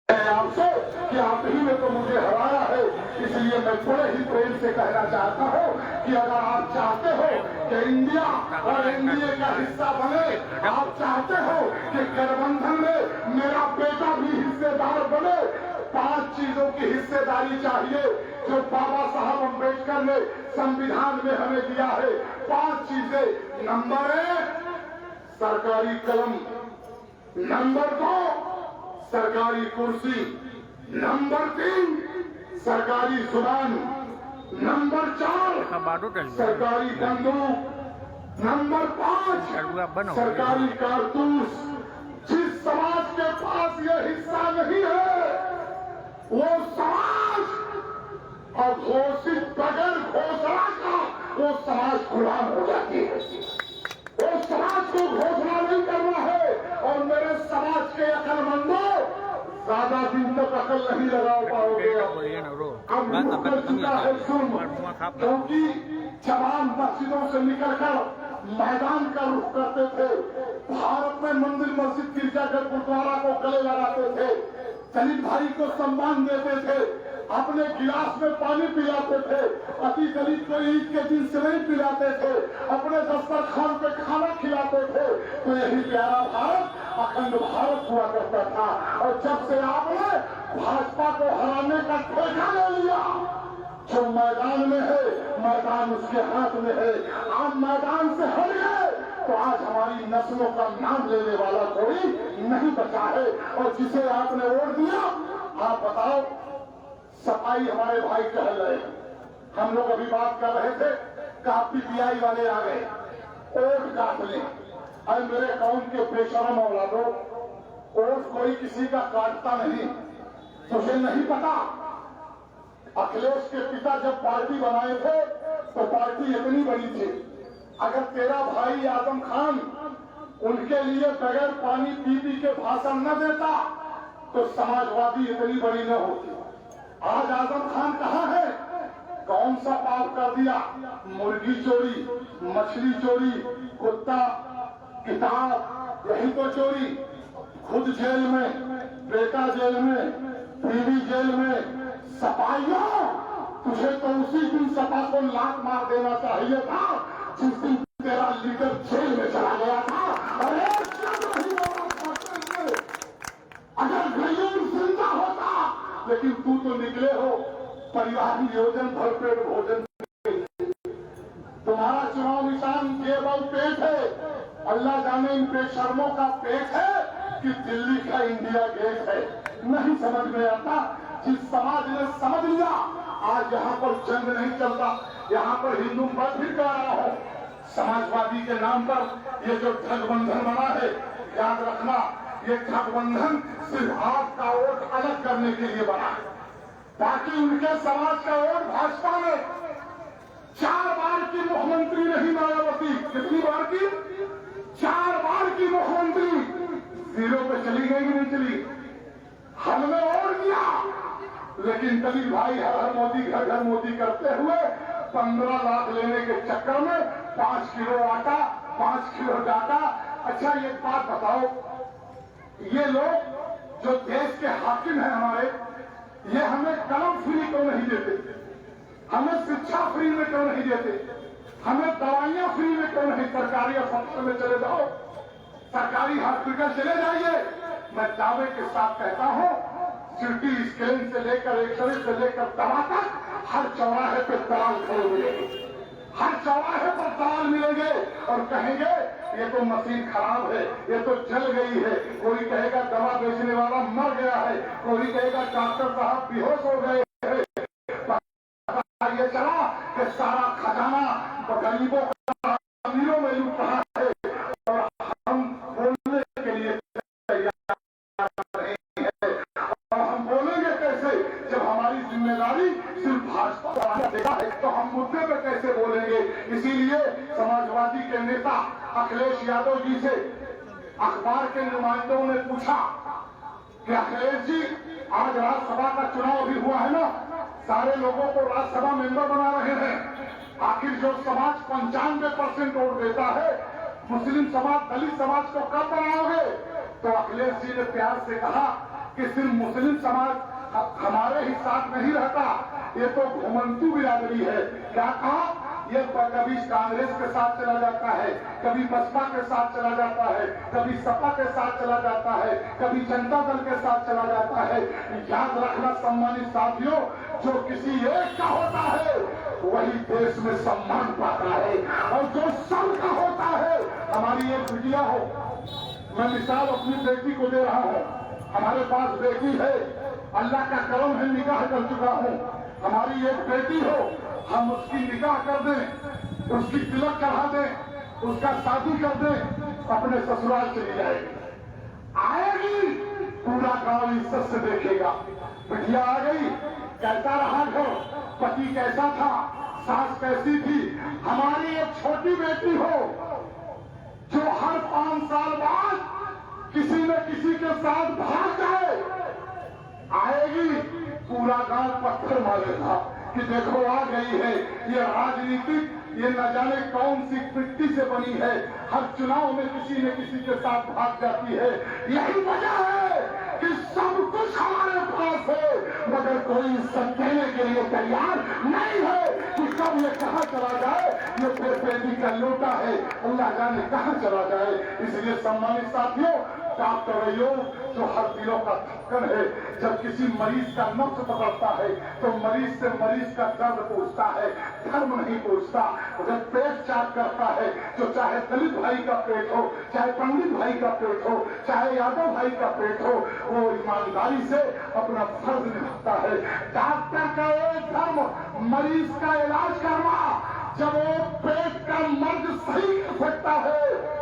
आपसे कि आप ही ने तो मुझे हराया है, इसलिए मैं बड़े ही प्रेम से कहना चाहता हूँ कि अगर आप चाहते हो कि इंडिया और एनडीए का हिस्सा बने, आप चाहते हो कि गठबंधन में मेरा बेटा भी हिस्सेदार बने, 5 चीजों की हिस्सेदारी चाहिए जो बाबा साहब अम्बेडकर ने संविधान में हमें दिया है। 5 चीजें। नंबर 1 सरकारी कलम, नंबर 2 सरकारी कुर्सी, नंबर 3 सरकारी जुबान, नंबर 4 सरकारी बंदूक, नंबर 5 सरकारी कारतूस। जिस समाज के पास ये हिस्सा नहीं है वो समाज अघोषित बगैर घोषणा का वो समाज गुलाम हो जाती है। वो समाज को घोषणा नहीं करना है। और मेरे समाज के अकलमंदों, ज्यादा दिन तक अकल नहीं लगा पाओगे। अब कर चुका है जुल्म, क्योंकि जवान मस्जिदों से निकलकर मैदान का रुख करते थे, भारत में मंदिर मस्जिद गिरजाघर गुरुद्वारा को गले लगाते थे, दलित भाई को सम्मान देते थे, अपने गिलास में पानी पिलाते थे, अति दलित को ईद के दिन सेवई पिलाते थे, अपने दस्तरखान पे खाना खिलाते थे। तो यही प्यारा भारत अखंड भारत हुआ करता था। और जब से आपने भाजपा को हराने का ठेका ले लिया, जो मैदान में है मैदान उसके हाथ में है, आप मैदान से हट गए तो आज हमारी नस्लों का नाम लेने वाला कोई नहीं बचा है। और जिसे आपने वोट दिया, आप बताओ, सफाई हमारे भाई कह रहे हैं, हम लोग अभी बात कर रहे थे कि पीटीआई वाले आ गए, वोट काट ले। अरे मेरे अकाउंट के बेशरम औलादो, वोट कोई किसी का काटता नहीं। तुझे नहीं पता, अखिलेश के पिता जब पार्टी बनाए थे तो पार्टी इतनी बड़ी थी, अगर तेरा भाई आजम खान उनके लिए बगैर पानी पी के भाषण न देता तो समाजवादी इतनी बड़ी न होती। आज आजम खान कहाँ है? कौन सा पाप कर दिया? मुर्गी चोरी, मछली चोरी, कुत्ता, किताब, यही तो चोरी। खुद जेल में, बेटा जेल में, बीवी जेल में। सपाइयों, तुझे तो उसी दिन सपा को लात मार देना चाहिए था जिस दिन तेरा लीडर जेल में चला गया था। अरे अगर गरीब जिंदा होता, लेकिन तू तो निकले हो परिवार नियोजन भरपेट भोजन। तुम्हारा चुनाव निशान केवल पेट है। अल्लाह जाने इन बेशर्मों का पेट है कि दिल्ली का इंडिया गेट है। नहीं समझ में आता। जिस समाज ने समझ लिया, आज यहाँ पर जंग नहीं चलता, यहाँ पर हिंदू मत भी कह रहा हो। समाजवादी के नाम पर ये जो गठबंधन बना है, याद रखना, ये गठबंधन सिर्फ आपका वोट अलग करने के लिए बना है, ताकि उनके समाज का वोट भाजपा में। 4 बार की मुख्यमंत्री रही मायावती, कितनी बार की? 4 बार की मुख्यमंत्री, 0 पे चली गई कि नहीं चली? हमने वोट दिया, लेकिन दलित भाई हर हर मोदी घर घर मोदी करते हुए 15 लाख लेने के चक्कर में 5 किलो आटा, 5 किलो डाटा। अच्छा एक बात बताओ, ये लोग जो देश के हाकिम हैं हमारे, ये हमें कलम फ्री क्यों नहीं देते? हमें शिक्षा फ्री में क्यों नहीं देते? हमें दवाइयां फ्री में क्यों नहीं? सरकारी अस्पताल में चले जाओ, सरकारी हॉस्पिटल चले जाइए। मैं दावे के साथ कहता हूं, सिटी स्कैन से लेकर एक्सरे से लेकर दवा तक हर चौराहे पे दलाल खड़े मिलेंगे, हर चौराहे पर दलाल मिलेंगे और कहेंगे ये तो मशीन खराब है, ये तो जल गई है। कोई कहेगा दवा बेचने वाला मर गया है, कोई कहेगा डॉक्टर साहब बेहोश हो गए हैं। ये चला कि सारा खजाना गरीबों का अमीरों में लूट रहा है और हम बोलने के लिए तैयार नहीं है। और हम बोलेंगे कैसे जब हमारी जिम्मेदारी सिर्फ भाजपा को देखा है, तो हम मुद्दे पे कैसे बोलेंगे? इसीलिए समाजवादी के नेता अखिलेश यादव जी से अखबार के नुमाइंदों ने पूछा कि अखिलेश जी, आज राज्यसभा का चुनाव भी हुआ है ना, सारे लोगों को राज्यसभा मेंबर बना रहे हैं, आखिर जो समाज 95% वोट देता है, मुस्लिम समाज, दलित समाज को कब बनाओगे? तो अखिलेश जी ने प्यार से कहा कि सिर्फ मुस्लिम समाज हमारे ही साथ नहीं रहता, ये तो घुमंतू बिरादरी है। क्या कहा? ये कभी कांग्रेस के साथ चला जाता है, कभी बसपा के साथ चला जाता है, कभी सपा के साथ चला जाता है, कभी जनता दल के साथ चला जाता है। याद रखना सम्मानित साथियों, जो किसी एक का होता है वही देश में सम्मान पाता है, और जो सबका होता है। हमारी एक बिटिया हो, मैं मिसाल अपनी बेटी को दे रहा हूँ। हमारे पास बेटी है, अल्लाह का करम है, निकाह कर चुका हूँ। हमारी एक बेटी हो, हम उसकी निकाह कर दें, उसकी तिलक चढ़ा दें, उसका शादी कर दें, अपने ससुराल चली जाएगी। आएगी, पूरा गांव इज्जत से देखेगा, बिटिया आ गई, कैसा रहा घर, पति कैसा था, सास कैसी थी। हमारी एक छोटी बेटी हो जो हर 5 साल बाद किसी न किसी के साथ भाग जाए, आएगी, पूरा गांव पत्थर मारेगा कि देखो आ गई है। ये राजनीतिक, ये न जाने कौन सी मिट्टी से बनी है, हर चुनाव में किसी न किसी के साथ भाग जाती है। यही वजह है कि सब कुछ हमारे पास है, मगर कोई इज्जत देने के लिए तैयार नहीं है कि कब ये कहाँ चला जाए। ये बेटी का लूटा है, अल्लाह जाने कहाँ चला जाए। इसलिए सम्मानित साथियों, डॉक्टर अयूब जो हर दिलों का धड़कन है, जब किसी मरीज का नब्ज पकड़ता है तो मरीज से मरीज का दर्द पूछता है, धर्म नहीं पूछता। जब पेट चाक करता है, जो चाहे दलित भाई का पेट हो, चाहे पंडित भाई का पेट हो, चाहे यादव भाई का पेट हो, वो ईमानदारी से अपना फर्ज निभाता है। डॉक्टर का एक धर्म मरीज का इलाज करना। जब वो पेट का मर्ज सही कर सकता है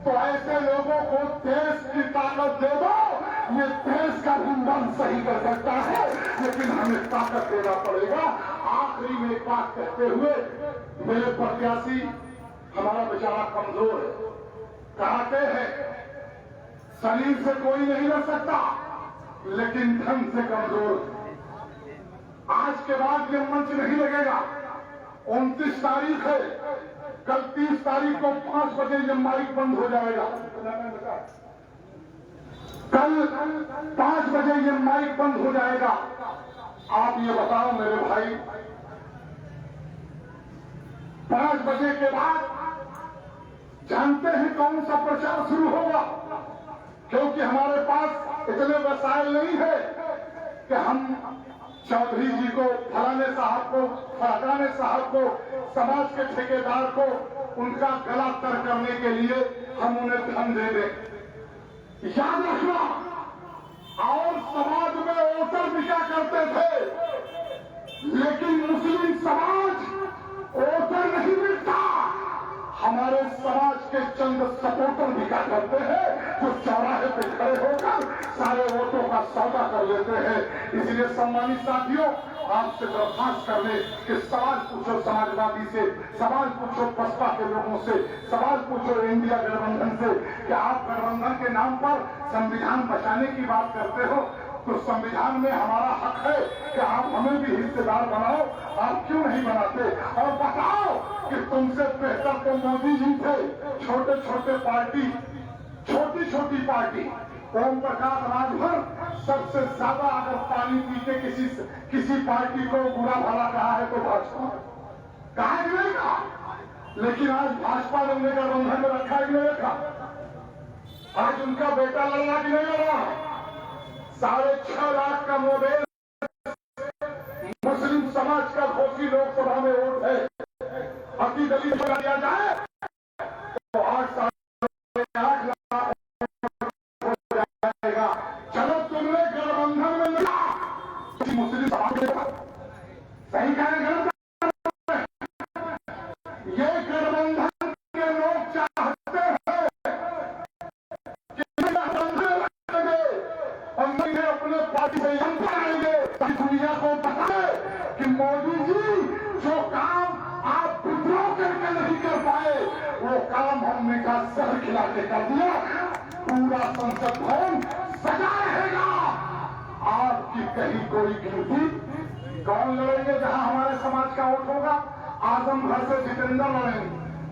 तो ऐसे लोगों को देश की ताकत दे दो, ये देश का भी मन सही कर सकता है, लेकिन हमें ताकत देना पड़ेगा। आखिरी में एक बात कहते हुए, मेरे प्रत्याशी, हमारा बेचारा कमजोर है, कहते हैं शरीर से कोई नहीं लड़ सकता, लेकिन धन से कमजोर। आज के बाद ये मंच नहीं लगेगा। 29 तारीख है, कल 30 तारीख को 5 बजे ये माइक बंद हो जाएगा। कल 5 बजे ये माइक बंद हो जाएगा। आप ये बताओ मेरे भाई, 5 बजे के बाद जानते हैं कौन सा प्रचार शुरू होगा? क्योंकि हमारे पास इतने वसाइल नहीं है कि हम चौधरी जी को, फलाने साहब को, फलाने साहब को, समाज के ठेकेदार को उनका गला तर करने के लिए हम उन्हें धन दे दें। याद रखना, और समाज में वोटर बिका करते थे, लेकिन मुस्लिम समाज वोटर नहीं बिकता। हमारे समाज के चंद सपोर्टर बिका करते हैं, जो चौराहे पे खड़े होकर सारे वोटों का सौदा कर लेते हैं। इसलिए सम्मानित साथियों, आपसे दरख्वास्त कर ले कि सवाल पूछो समाजवादी से, सवाल पूछो बसपा के लोगों से, सवाल पूछो इंडिया गठबंधन से कि आप गठबंधन के नाम पर संविधान बचाने की बात करते हो, तो संविधान में हमारा हक है कि आप हमें भी हिस्सेदार बनाओ। आप क्यों नहीं बनाते? और बताओ कि तुमसे बेहतर तो मोदी जी थे। छोटे छोटे पार्टी, छोटी छोटी पार्टी, ओम प्रकाश राजभर सबसे ज्यादा अगर पानी पी के किसी पार्टी को बुरा भला कहा है तो भाजपा कहा ही नहीं कहा। लेकिन आज भाजपा ने उन्हें गठबंधन में रखा ही नहीं रखा। आज उनका बेटा लड़ रहा कि नहीं लड़ रहा? 6.5 लाख का मोबाइल मुस्लिम समाज का घोषी लोकसभा में वोट है। अति दलित बना दिया जाए तो 8.5 लाख हो जाएगा। चलो तुमने गठबंधन में मिला, मुस्लिम समाज सही कहने गलत, ये गठबंधन के लोग चाहते हैं कि अपने पार्टी से आएंगे, दुनिया को बताए कि मोदी जी जो काम आप विद्रोह करके नहीं कर पाए, वो काम हमने का सर खिला के कर दिया। पूरा संसद भवन सजा रहेगा। आपकी कहीं कोई गिनती कौन लड़ेंगे? जहां हमारे समाज का वोट होगा, आजमगढ़ से जितेंद्र लड़ेंगे,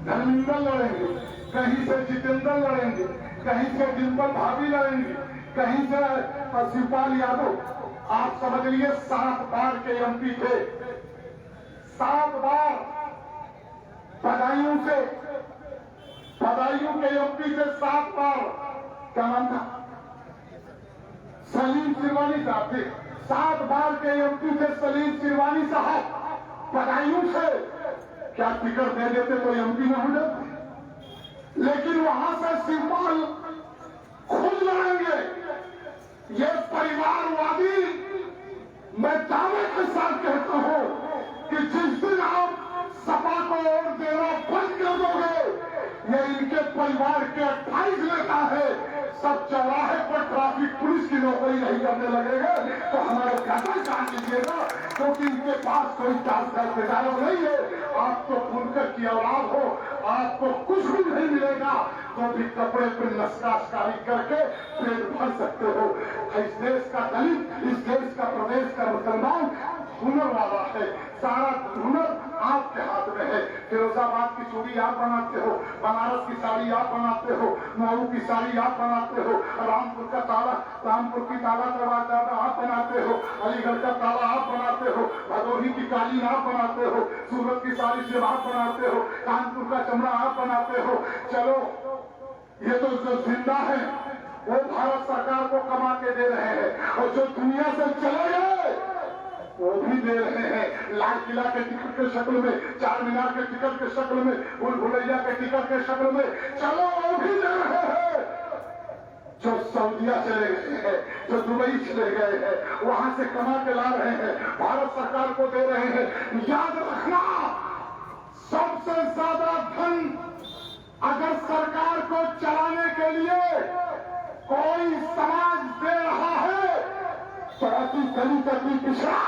धर्मेंद्र लड़ेंगे, कहीं से जितेंद्र लड़ेंगे, कहीं से डिंपल भाभी लड़ेंगे, कहीं से और शिवपाल यादव, आप समझ लीजिए 7 बार के एमपी थे, 7 बार बदायूं के एमपी थे, 7 बार। क्या नाम था? सलीम सिरवानी साहब थे। 7 बार के एमपी थे सलीम सिरवानी साहब बदायूं से। क्या टिकट दे देते तो एमपी में हो जाते, लेकिन वहां से शिवपाल खुद लड़ेंगे। ये परिवारवादी, मैं दावे के साथ कहता हूं कि जिस दिन आप सपा को वोट देना बंद कर दोगे, ये इनके परिवार के 28 नेता है, सब चौराहे पर ट्रैफिक पुलिस की नौकरी नहीं करने लगेगा तो हमारे खाता काट लीजिएगा, क्योंकि इनके पास कोई चार्जदार नहीं है। आप तो फुनकर की औलाद हो, आपको कुछ भी नहीं मिलेगा तो भी कपड़े पर नक्काशकारी करके पेट भर सकते हो। इस देश का दलित, इस देश का प्रदेश का मुसलमान हुनर वाला है, सारा हुनर आपके हाथ में है। फिरोजाबाद की चूड़ी आप बनाते हो, बनारस की साड़ी आप बनाते हो, मऊ की साड़ी आप बनाते हो, रामपुर का ताला, रामपुर की ताला दरवाजा आप बनाते हो, अलीगढ़ का ताला आप बनाते हो, भदोही की कालीन आप बनाते हो, सूरत की साड़ी से आप बनाते हो, कानपुर का चमड़ा आप बनाते हो। चलो, ये तो जो जिंदा है वो भारत सरकार को कमा के दे रहे हैं, और जो दुनिया से चले गए वो भी दे रहे हैं। लाल किला के टिकट के शक्ल में, चार मीनार के टिकट के शक्ल में, भूल भुलैया के टिकट के शक्ल में, चलो वो भी दे रहे हैं। जो सऊदिया चले गए हैं, जो दुबई चले गए हैं, वहां से कमा के ला रहे हैं, भारत सरकार को दे रहे हैं। याद रखना, सबसे ज्यादा धन अगर सरकार को चलाने के लिए कोई समाज दे रहा है तो अति दलित, अति पिछड़ा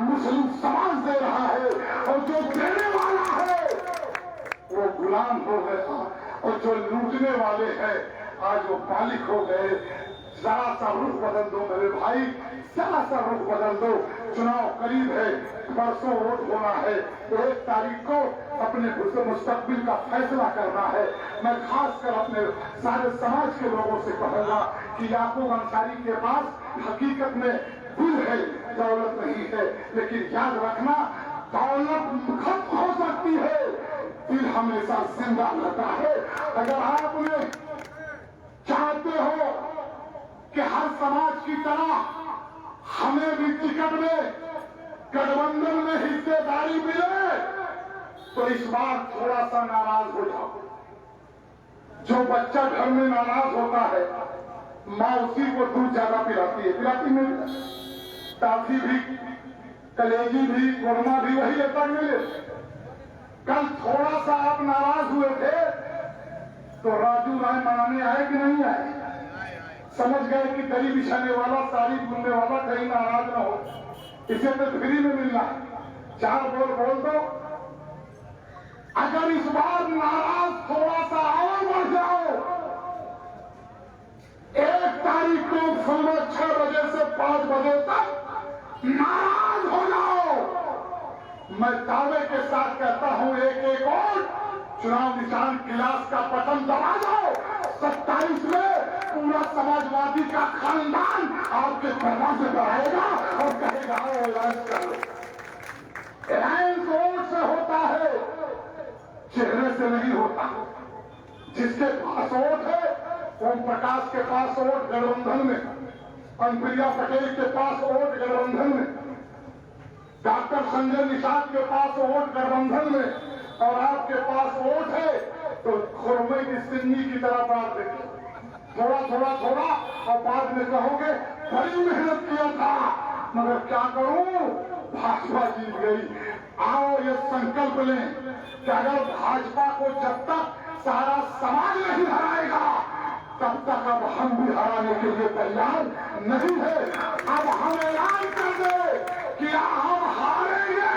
मुस्लिम समाज दे रहा है, और जो देने वाला है वो गुलाम हो गया, और जो लूटने वाले हैं आज वो मालिक हो गए। जरा सा रुख बदल दो मेरे भाई, जरा सा रुख बदल दो। चुनाव करीब है, परसों वोट होना है, 1 तारीख को अपने मुस्तकबिल का फैसला करना है। मैं खासकर अपने सारे समाज के लोगों से कहूंगा कि याकूब अंसारी के पास हकीकत में दिल है, दौलत नहीं है, लेकिन याद रखना, दौलत खत्म हो सकती है, दिल हमेशा जिंदा रहता है। अगर आपने चाहते हो कि हर समाज की तरह हमें भी टिकट में गठबंधन में हिस्सेदारी मिले तो इस बार थोड़ा सा नाराज हो जाओ। जो बच्चा घर में नाराज होता है, माँ उसी को दूध ज्यादा पिलाती है, पिलाती में टाफी भी, कलेजी भी, कोरमा भी वही लेता मिले। कल थोड़ा सा आप नाराज हुए थे तो राजू राय मनाने आए कि नहीं आए? समझ गए कि दरी बिछाने वाला, साड़ी बुनने वाला कहीं नाराज ना हो, इसे तो फ्री में मिलना। 4 बोल दो। अगर इस बार नाराज थोड़ा सा और बढ़ जाओ, 1 तारीख को सुबह 6 बजे से 5 बजे तक नाराज हो जाओ, मैं दावे के साथ कहता हूं, एक और चुनाव निशान गिलास का बटन दबा दो। 27 में पूरा समाजवादी का खानदान आपके दरवाजे पर आएगा और कहेगा अलायंस कर लो। अलायंस वोट से होता है, चेहरे से नहीं होता। जिसके पास वोट है, ओम प्रकाश के पास वोट गठबंधन में, अनुप्रिया पटेल के पास वोट गठबंधन में, डॉक्टर संजय निषाद के पास वोट गठबंधन में, और आपके पास वोट है तो खुरमे की सिन्नी की तरह बांट देंगे, थोड़ा थोड़ा थोड़ा, और बाद में कहोगे बड़ी मेहनत किया था मगर क्या करूं, भाजपा जीत गई। आओ ये संकल्प लें कि अगर भाजपा को जब तक सारा समाज नहीं हराएगा तब तक अब हम भी हराने के लिए तैयार नहीं है। अब हम ऐलान कर दे कि या हम हारेंगे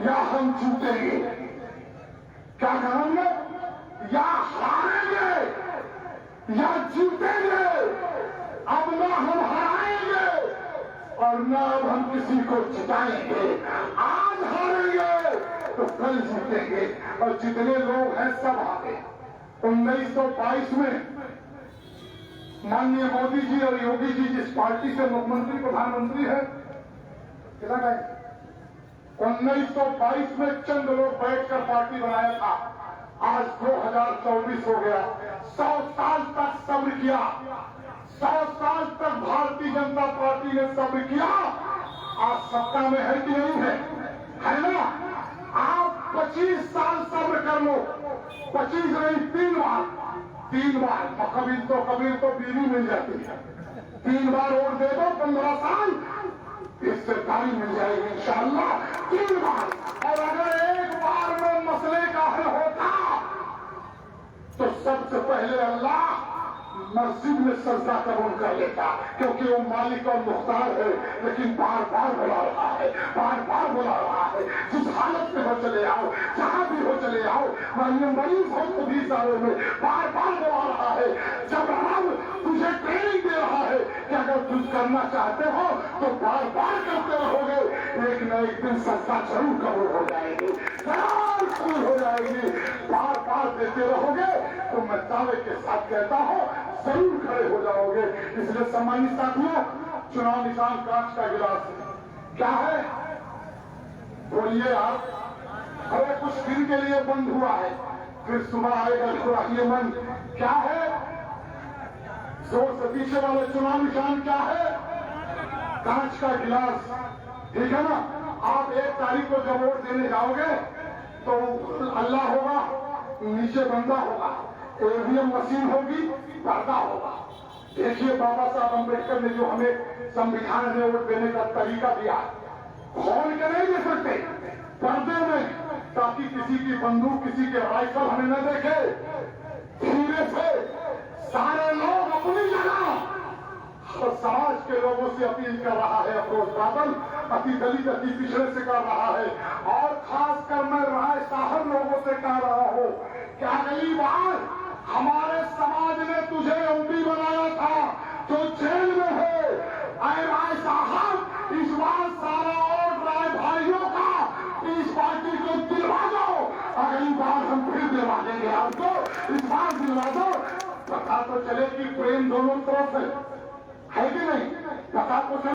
या हम जीतेंगे। क्या करेंगे? या हारेंगे या जीतेंगे। अब न हम हराएंगे और न अब हम किसी को जिताएंगे। आज हारेंगे तो कल जीतेंगे, और जितने लोग हैं सब हारे। 1922 में माननीय मोदी जी और योगी जी जिस पार्टी से मुख्यमंत्री प्रधानमंत्री है, कितना टाइम 1922 में चंद लोग बैठकर पार्टी बनाया था। आज 2024 हो गया। 100 साल तक सब्र किया, 100 साल तक भारतीय जनता पार्टी ने सब्र किया। आज सत्ता में है कि नहीं है ना? आप 25 साल सब्र कर लो, 25 नहीं 3 बार कबीर तो बीवी मिल जाती है। 3 बार वोट दे दो, 15 साल इससे गाड़ी मिल जाएगी इंशाअल्लाह। 3 बार। और अगर एक बार में मसले का हल होता तो सबसे पहले अल्लाह मस्जिद में सजदा कबूल कर लेता, क्योंकि वो मालिक और मुख्तार है। लेकिन बार बार बुला रहा है, बार बार बुला रहा है। जिस हालत में हो चले आओ, जहां भी हो चले आओ, मरीज हो तो भी सालों में बार बार बुला रहा है। जब रब तुझे ट्रेनिंग दे रहा है कि अगर तुझ करना चाहते हो तो बार बार करते रहोगे, एक न एक दिन सजदा जरूर कबूल हो जाएगी, जरूर कबूल हो जाएगी। बार बार देते रहोगे तो मैं दावे के साथ कहता हूं जरूर खड़े हो जाओगे। इसलिए सम्मानित साथियों, चुनाव निशान कांच का गिलास क्या है? बोलिए आप। अरे कुछ दिन के लिए बंद हुआ है, फिर सुबह आएगा थोड़ा ये मन। क्या है? जोर से पीछे वाले चुनाव निशान क्या है? कांच का गिलास, ठीक है ना? आप 1 तारीख को जब वोट देने जाओगे तो अल्लाह होगा, नीचे बंदा होगा, ईवीएम मशीन होगी, पर्दा होगा। देखिए बाबा साहब अम्बेडकर ने जो हमें संविधान में वोट देने का तरीका दिया, खोल के नहीं दे सकते, पर्दे में, ताकि किसी की बंदूक, किसी के राइफल हमें न देखे। धीरे से सारे लोग अपनी जगह और समाज के लोगों से अपील कर रहा है अफरोज बादल, अति दलित अति पिछड़े से कर रहा है। और खासकर मैं राय साहब लोगों से कह रहा हूं कि अगली बार हमारे समाज ने तुझे एमपी बनाया था जो जेल में है। अरे राय साहब, इस बार सारा और राय भाइयों का इस पार्टी को दिलवा दो। अगली बार हम फिर दिलवा देंगे आपको, इस बार दिलवा दो। पता तो चले कि प्रेम दोनों तरफ है कि नहीं? पता तो चले।